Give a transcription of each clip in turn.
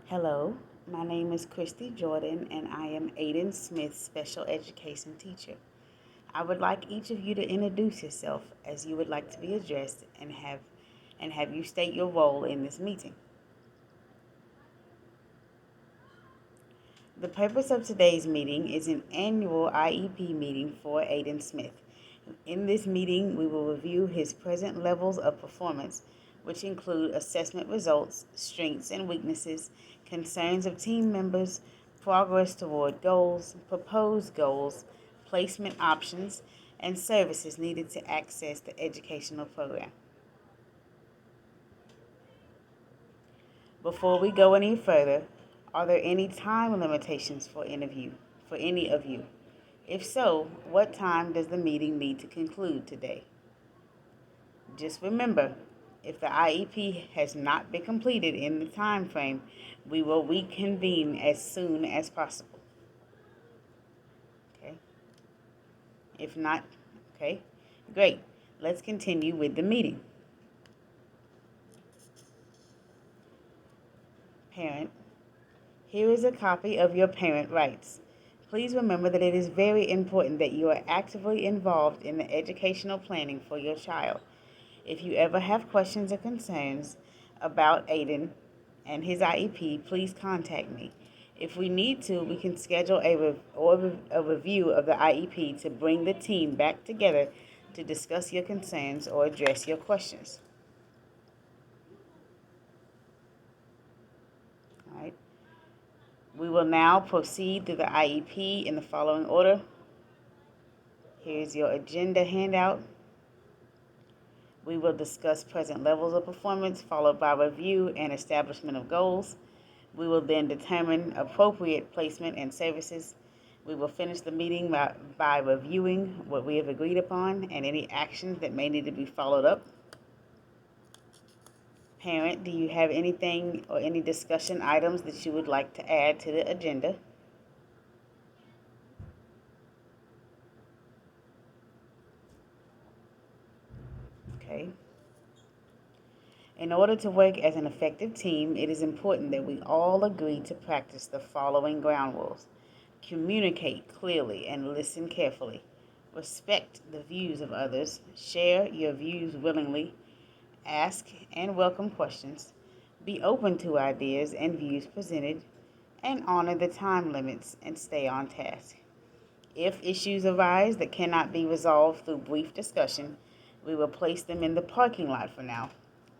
Hello, my name is Christy Jordan and I am Aiden Smith's special education teacher. I would like each of you to introduce yourself as you would like to be addressed and have you state your role in this meeting. The purpose of today's meeting is an annual IEP meeting for Aiden Smith. In this meeting, we will review his present levels of performance, which include assessment results, strengths and weaknesses, concerns of team members, progress toward goals, proposed goals, placement options, and services needed to access the educational program. Before we go any further, are there any time limitations for any of you? If so, what time does the meeting need to conclude today? Just remember, if the IEP has not been completed in the time frame, we will reconvene as soon as possible. Okay? If not, okay? Great. Let's continue with the meeting. Parent, here is a copy of your parent rights. Please remember that it is very important that you are actively involved in the educational planning for your child. If you ever have questions or concerns about Aiden and his IEP, please contact me. If we need to, we can schedule a review of the IEP to bring the team back together to discuss your concerns or address your questions. All right. We will now proceed through the IEP in the following order. Here's your agenda handout. We will discuss present levels of performance, followed by review and establishment of goals. We will then determine appropriate placement and services. We will finish the meeting by reviewing what we have agreed upon and any actions that may need to be followed up. Parent, do you have anything or any discussion items that you would like to add to the agenda? Okay. In order to work as an effective team, it is important that we all agree to practice the following ground rules. Communicate clearly and listen carefully. Respect the views of others. Share your views willingly. Ask and welcome questions. Be open to ideas and views presented. And honor the time limits and stay on task. If issues arise that cannot be resolved through brief discussion, we will place them in the parking lot for now,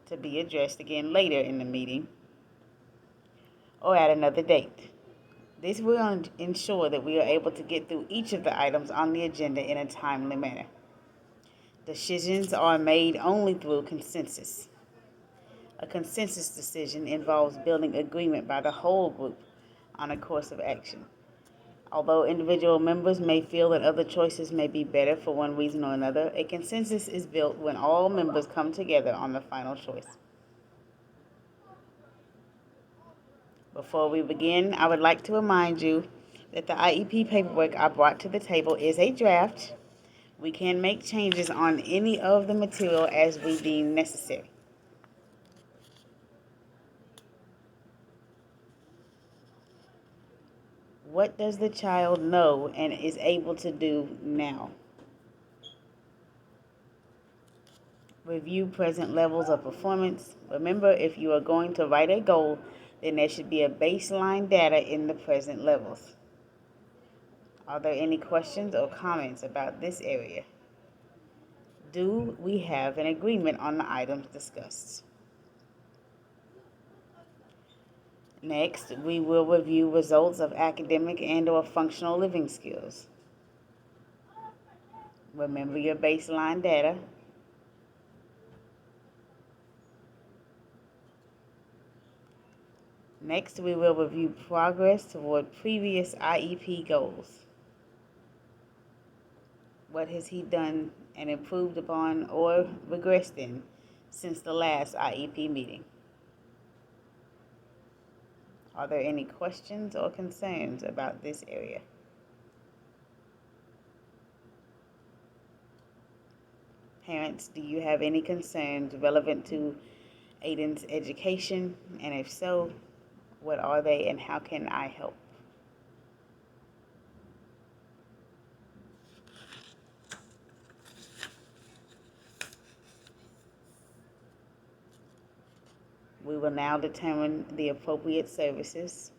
to be addressed again later in the meeting or at another date. This will ensure that we are able to get through each of the items on the agenda in a timely manner. Decisions are made only through consensus. A consensus decision involves building agreement by the whole group on a course of action. Although individual members may feel that other choices may be better for one reason or another, a consensus is built when all members come together on the final choice. Before we begin, I would like to remind you that the IEP paperwork I brought to the table is a draft. We can make changes on any of the material as we deem necessary. What does the child know and is able to do now? Review present levels of performance. Remember, if you are going to write a goal, then there should be a baseline data in the present levels. Are there any questions or comments about this area? Do we have an agreement on the items discussed? Next, we will review results of academic and/or functional living skills. Remember your baseline data. Next, we will review progress toward previous IEP goals. What has he done and improved upon or regressed in since the last IEP meeting? Are there any questions or concerns about this area? Parents, do you have any concerns relevant to Aiden's education? And if so, What are they and how can I help? We will now determine the appropriate services: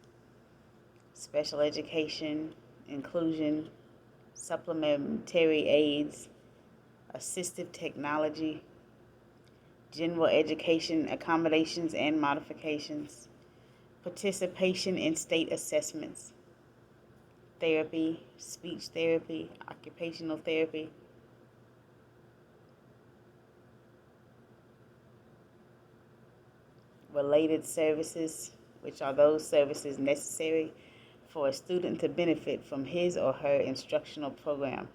special education, inclusion, supplementary aids, assistive technology, general education accommodations and modifications, participation in state assessments, therapy, speech therapy, occupational therapy, related services, which are those services necessary for a student to benefit from his or her instructional program.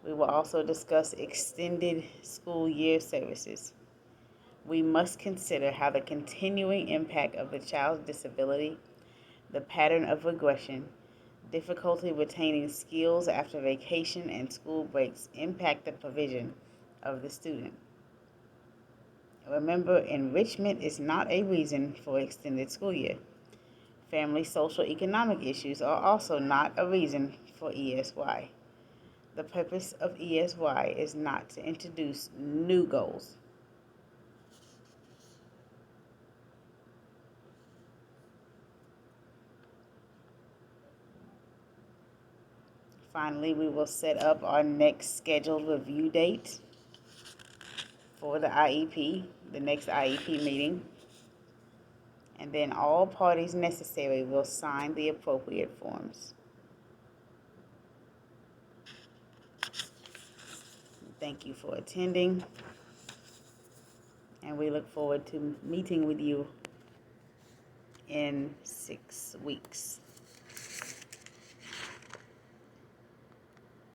We will also discuss extended school year services. We must consider how the continuing impact of the child's disability, the pattern of regression, difficulty retaining skills after vacation and school breaks impact the provision of the student. Remember, enrichment is not a reason for extended school year. Family social economic issues are also not a reason for ESY. The purpose of ESY is not to introduce new goals. Finally, we will set up our next scheduled review date for the IEP, the next IEP meeting, and then all parties necessary will sign the appropriate forms. Thank you for attending, and we look forward to meeting with you in 6 weeks.